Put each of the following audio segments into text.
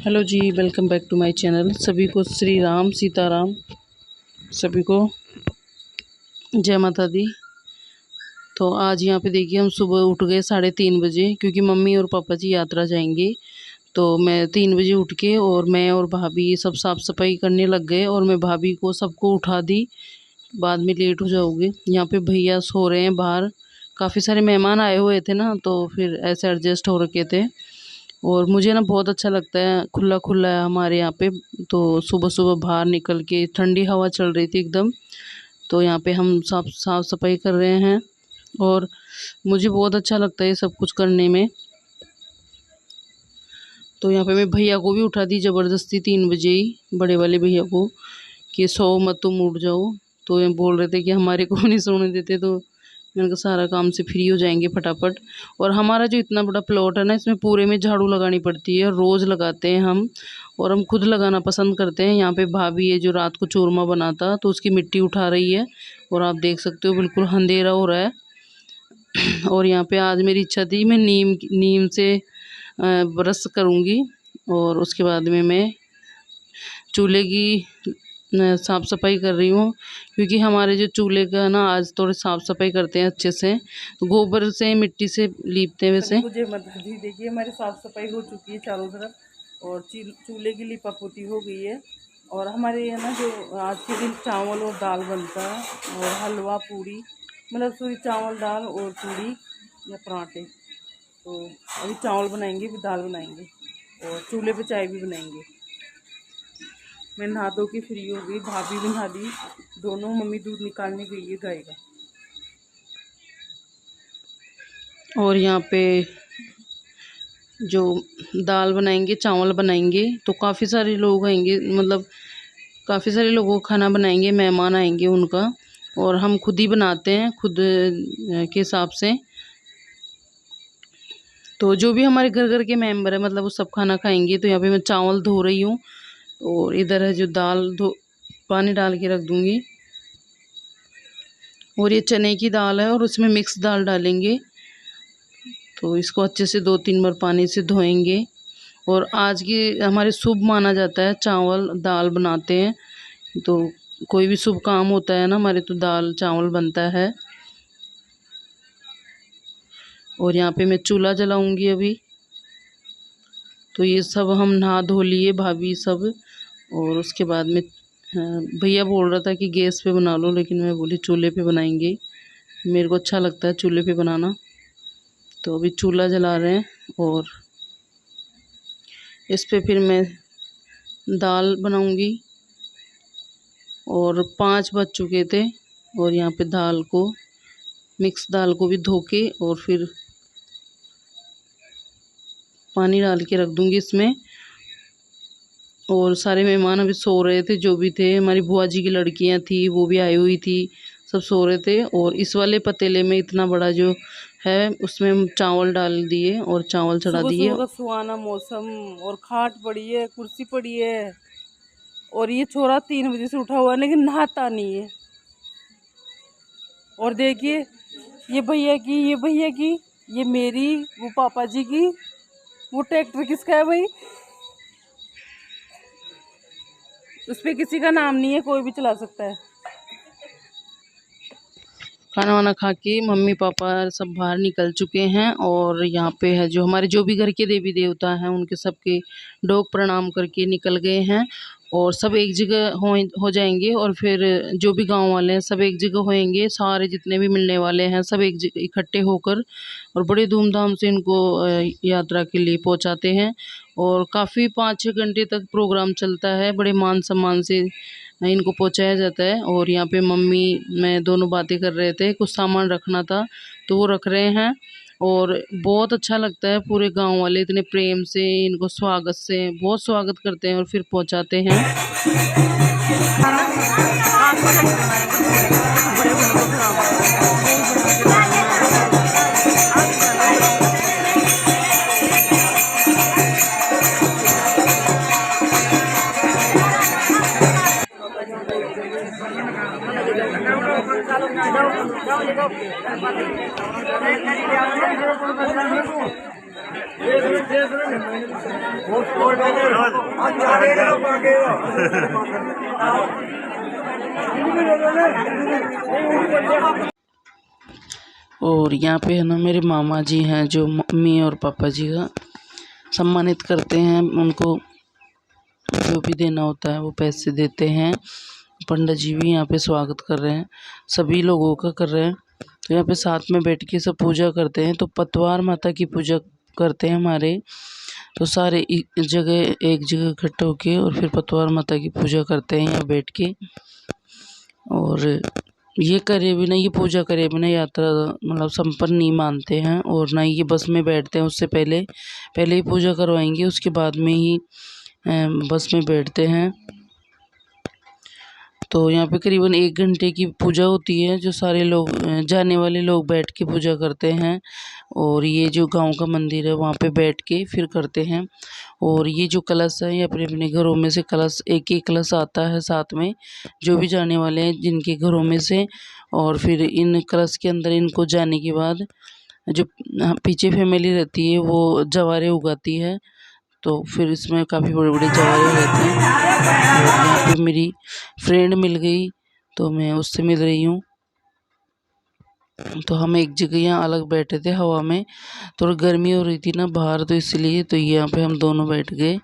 Hello जी, welcome back to my channel. सभी को श्री राम सीताराम, सभी को जय माता दी। तो आज यहाँ पे देखिए हम सुबह उठ गए 3:30 बजे, क्योंकि मम्मी और पापा जी यात्रा जाएंगे। तो मैं 3 बजे उठ के और मैं और भाभी सब साफ़ सफाई करने लग गए और मैं भाभी को सबको उठा दी, बाद में लेट हो जाओगे। यहाँ पे भैया सो रहे हैं बाहर, काफ़ी सारे मेहमान आए हुए थे ना, तो फिर ऐसे एडजस्ट हो रखे थे। और मुझे ना बहुत अच्छा लगता है, खुला खुला है हमारे यहाँ पे, तो सुबह सुबह बाहर निकल के ठंडी हवा चल रही थी एकदम। तो यहाँ पे हम साफ सफाई कर रहे हैं और मुझे बहुत अच्छा लगता है ये सब कुछ करने में। तो यहाँ पे मैं भैया को भी उठा दी ज़बरदस्ती 3 बजे ही, बड़े वाले भैया को, कि सो मत तुम उठ जाओ। तो ये बोल रहे थे कि हमारे को नहीं सोने देते, तो मैंने कहा सारा काम से फ्री हो जाएंगे फटाफट। और हमारा जो इतना बड़ा प्लॉट है ना, इसमें पूरे में झाड़ू लगानी पड़ती है, रोज़ लगाते हैं हम, और हम खुद लगाना पसंद करते हैं। यहाँ पे भाभी है जो रात को चूरमा बनाता, तो उसकी मिट्टी उठा रही है और आप देख सकते हो बिल्कुल अंधेरा हो रहा है। और यहाँ पे आज मेरी इच्छा थी मैं नीम से ब्रश करूँगी और उसके बाद में मैं चूल्हे की साफ़ सफाई कर रही हूँ, क्योंकि हमारे जो चूल्हे का ना आज थोड़ी साफ़ सफाई करते हैं अच्छे से, तो गोबर से मिट्टी से लीपते हैं वैसे। मुझे मतलब जी देखिए हमारी साफ़ सफाई हो चुकी है चारों तरफ, और चूल्हे की लिपा पोती हो गई है। और हमारे यहाँ ना जो आज के दिन चावल और दाल बनता है, और हलवा पूड़ी, मतलब सूरी चावल दाल और पूड़ी या पराठे। तो अभी चावल बनाएंगे, फिर दाल बनाएंगे और चूल्हे पे चाय भी बनाएंगे। मैं नहा धो के फ्री हो गई, भाभी भी नहा दी, दोनों। मम्मी दूध निकालने गई है गाय का। और यहाँ पे जो दाल बनाएंगे, चावल बनाएंगे, तो काफ़ी सारे लोग आएंगे, मतलब काफ़ी सारे लोगों को खाना बनाएंगे, मेहमान आएंगे उनका। और हम खुद ही बनाते हैं, खुद के हिसाब से। तो जो भी हमारे घर के मेंबर है, मतलब वो सब खाना खाएंगे। तो यहाँ पे मैं चावल धो रही हूँ और इधर है जो दाल पानी डाल के रख दूँगी। और ये चने की दाल है और उसमें मिक्स दाल डालेंगे, तो इसको अच्छे से 2-3 बार पानी से धोएंगे। और आज की हमारे शुभ माना जाता है, चावल दाल बनाते हैं, तो कोई भी शुभ काम होता है ना हमारे, तो दाल चावल बनता है। और यहाँ पे मैं चूल्हा जलाऊंगी अभी। तो ये सब हम नहा धो लिए भाभी सब, और उसके बाद में भैया बोल रहा था कि गैस पे बना लो, लेकिन मैं बोली चूल्हे पे बनाएंगे, मेरे को अच्छा लगता है चूल्हे पे बनाना। तो अभी चूल्हा जला रहे हैं और इस पे फिर मैं दाल बनाऊंगी। और 5 बज चुके थे और यहाँ पे दाल को, मिक्स दाल को भी धो के और फिर पानी डाल के रख दूंगी इसमें। और सारे मेहमान अभी सो रहे थे, जो भी थे, हमारी बुआ जी की लड़कियां थी वो भी आई हुई थी, सब सो रहे थे। और इस वाले पतीले में इतना बड़ा जो है उसमें हम चावल डाल दिए और चावल चढ़ा दिए। सुबह का सुहाना मौसम, और खाट पड़ी है, कुर्सी पड़ी है, और ये छोरा 3 बजे से उठा हुआ है लेकिन नहाता नहीं है। और देखिए ये भैया की, ये भैया की, ये मेरी, वो पापा जी की। वो ट्रैक्टर किसका है भाई? उस पर किसी का नाम नहीं है, कोई भी चला सकता है। खाना वाना खा के मम्मी पापा सब बाहर निकल चुके हैं। और यहाँ पे है जो हमारे जो भी घर के देवी देवता हैं, उनके सबके डोग प्रणाम करके निकल गए हैं। और सब एक जगह हो जाएंगे, और फिर जो भी गांव वाले हैं सब एक जगह होएंगे, सारे जितने भी मिलने वाले हैं सब एक जगह इकट्ठे होकर, और बड़े धूमधाम से इनको यात्रा के लिए पहुंचाते हैं। और काफ़ी 5-6 घंटे तक प्रोग्राम चलता है, बड़े मान सम्मान से इनको पहुंचाया जाता है। और यहाँ पे मम्मी मैं दोनों बातें कर रहे थे, कुछ सामान रखना था तो वो रख रहे हैं। और बहुत अच्छा लगता है, पूरे गांव वाले इतने प्रेम से इनको स्वागत से बहुत स्वागत करते हैं और फिर पहुंचाते हैं। और यहाँ पे है ना मेरे मामा जी हैं जो मम्मी और पापा जी का सम्मानित करते हैं, उनको जो भी देना होता है वो पैसे देते हैं। पंडित जी भी यहाँ पे स्वागत कर रहे हैं, सभी लोगों का कर रहे हैं। तो यहाँ पे साथ में बैठ के सब पूजा करते हैं। तो पतवार माता की पूजा करते हैं हमारे, तो सारे एक जगह इकट्ठे होके और फिर पतवार माता की पूजा करते हैं यहाँ बैठ के। और ये करे बिना, ये पूजा करे बिना यात्रा मतलब संपन्न नहीं मानते हैं, और ना ये बस में बैठते हैं। उससे पहले ही पूजा करवाएंगे, उसके बाद में ही बस में बैठते हैं। तो यहाँ पे करीबन 1 घंटे की पूजा होती है, जो सारे लोग जाने वाले लोग बैठ के पूजा करते हैं। और ये जो गांव का मंदिर है वहाँ पे बैठ के फिर करते हैं। और ये जो कलश है, ये अपने अपने घरों में से कलश, एक एक कलश आता है साथ में, जो भी जाने वाले हैं जिनके घरों में से। और फिर इन कलश के अंदर इनको जाने के बाद जो पीछे फैमिली रहती है वो जवारे उगाती है। तो फिर इसमें काफ़ी बड़े बड़े जवारे हो जाते हैं। और यहाँ पे मेरी फ्रेंड मिल गई, तो मैं उससे मिल रही हूँ। तो हम एक जगह यहाँ अलग बैठे थे हवा में, थोड़ी गर्मी हो रही थी ना बाहर, तो इसलिए तो यहाँ पे हम दोनों बैठ गए।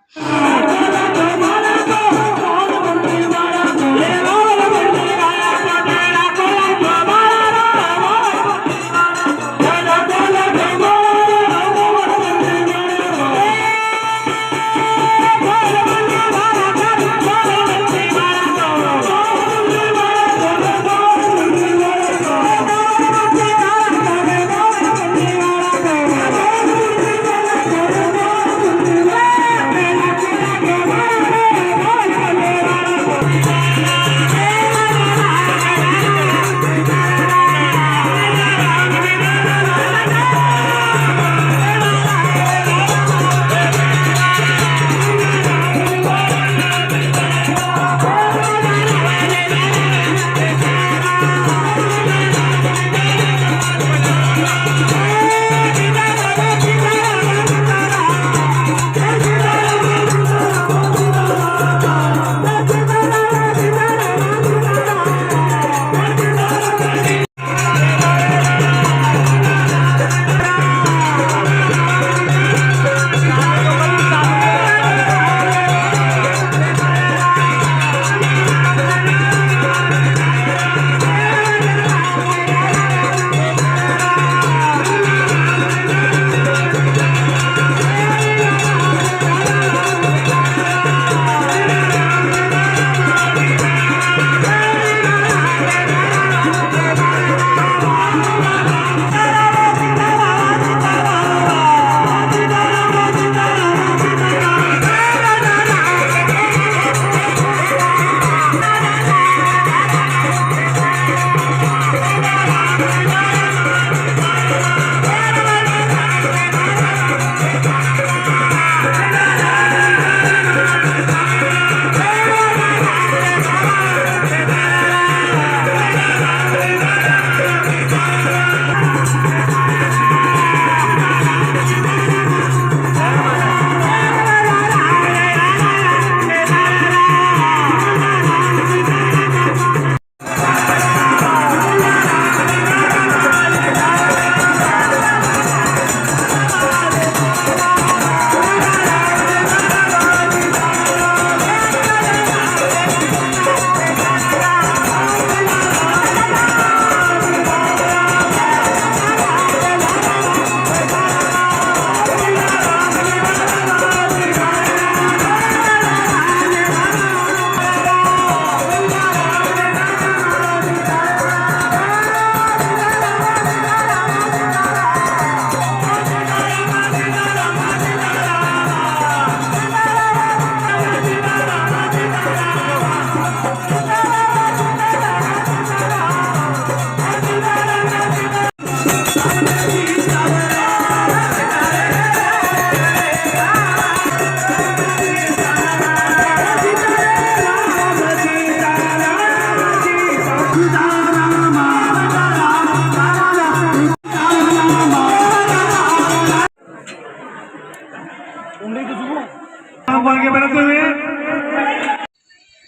भगवान के बनाते हुए।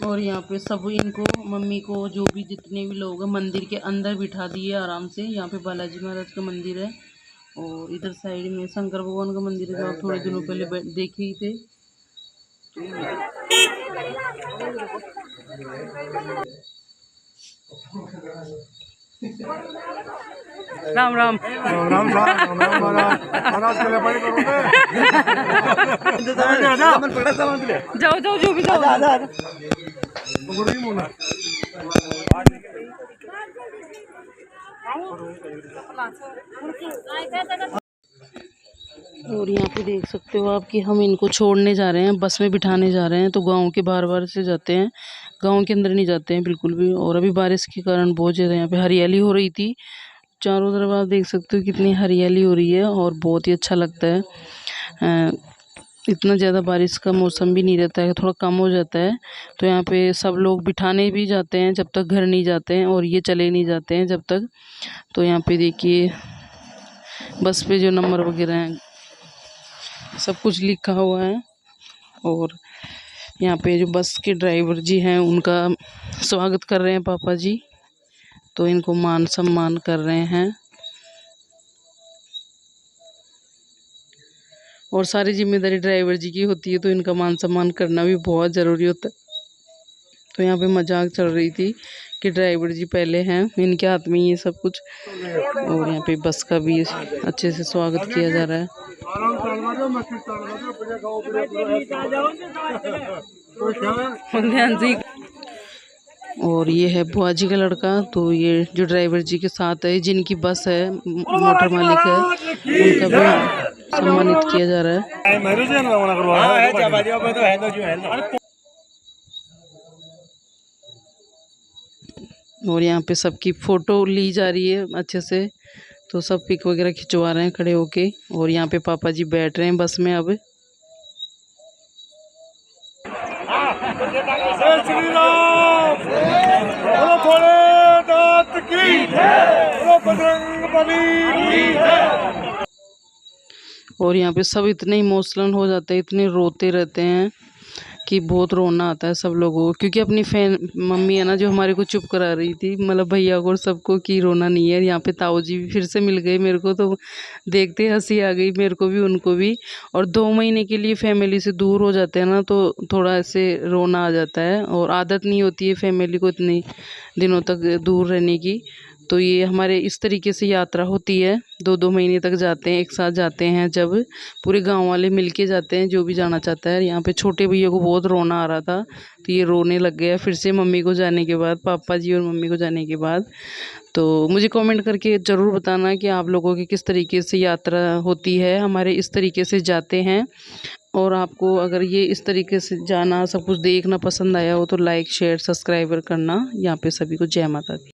और यहाँ पे सब इनको मम्मी को जो भी जितने भी लोग हैं मंदिर के अंदर बिठा दिए आराम से। यहाँ पे बालाजी महाराज का मंदिर है और इधर साइड में शंकर भगवान का मंदिर है जो आप थोड़े दिनों पहले देखे ही थे। राम राम राम राम महाराज के लिए पढ़ी करोगे। जाओ जाओ जो भी जाओ। और यहाँ पे देख सकते हो आप कि हम इनको छोड़ने जा रहे हैं, बस में बिठाने जा रहे हैं। तो गांव के बाहर बाहर से जाते हैं, गांव के अंदर नहीं जाते हैं बिल्कुल भी। और अभी बारिश के कारण बहुत ज़्यादा यहाँ पे हरियाली हो रही थी। चारों तरफ आप देख सकते हो कितनी हरियाली हो रही है और बहुत ही अच्छा लगता है। इतना ज़्यादा बारिश का मौसम भी नहीं रहता है, थोड़ा कम हो जाता है। तो यहाँ पे सब लोग बिठाने भी जाते हैं जब तक घर नहीं जाते हैं, और ये चले नहीं जाते हैं जब तक। तो यहाँ पे देखिए बस पे जो नंबर वगैरह हैं सब कुछ लिखा हुआ है। और यहाँ पे जो बस के ड्राइवर जी हैं उनका स्वागत कर रहे हैं पापा जी। तो इनको मान सम्मान कर रहे हैं और सारी जिम्मेदारी ड्राइवर जी की होती है, तो इनका मान सम्मान करना भी बहुत ज़रूरी होता है। तो यहाँ पे मजाक चल रही थी कि ड्राइवर जी पहले हैं, इनके हाथ में ये सब कुछ। और यहाँ पे बस का भी अच्छे से स्वागत किया जा रहा है। ध्यान से। और ये है बुआ जी का लड़का। तो ये जो ड्राइवर जी के साथ है, जिनकी बस है, मोटर मालिक है, उनका भी सम्मानित किया जा रहा है। और यहाँ पे सबकी फ़ोटो ली जा रही है अच्छे से। तो सब पिक वगैरह खिंचवा रहे हैं खड़े होके। और यहाँ पे पापा जी बैठ रहे हैं बस में अब। श्री राम भोलेनाथ की जय, बजरंगबली की जय। और यहाँ पे सब इतने इमोशनल हो जाते हैं, इतने रोते रहते हैं कि बहुत रोना आता है सब लोगों को। क्योंकि अपनी मम्मी है ना जो हमारे को चुप करा रही थी, मतलब भैया को और सबको, कि रोना नहीं है। यहाँ पे ताऊ जी भी फिर से मिल गए मेरे को, तो देखते हंसी आ गई मेरे को भी उनको भी। और 2 महीने के लिए फैमिली से दूर हो जाते हैं ना, तो थोड़ा ऐसे रोना आ जाता है और आदत नहीं होती है फैमिली को इतने दिनों तक दूर रहने की। तो ये हमारे इस तरीके से यात्रा होती है, 2-2 महीने तक जाते हैं, एक साथ जाते हैं। जब पूरे गांव वाले मिलके जाते हैं, जो भी जाना चाहता है। यहाँ पे छोटे भैया को बहुत रोना आ रहा था, तो ये रोने लग गया फिर से मम्मी को जाने के बाद, पापा जी और मम्मी को जाने के बाद। तो मुझे कमेंट करके ज़रूर बताना कि आप लोगों की किस तरीके से यात्रा होती है। हमारे इस तरीके से जाते हैं। और आपको अगर ये इस तरीके से जाना, सब कुछ देखना पसंद आया हो तो लाइक शेयर सब्सक्राइबर करना। यहाँ पे सभी को जय माता दी।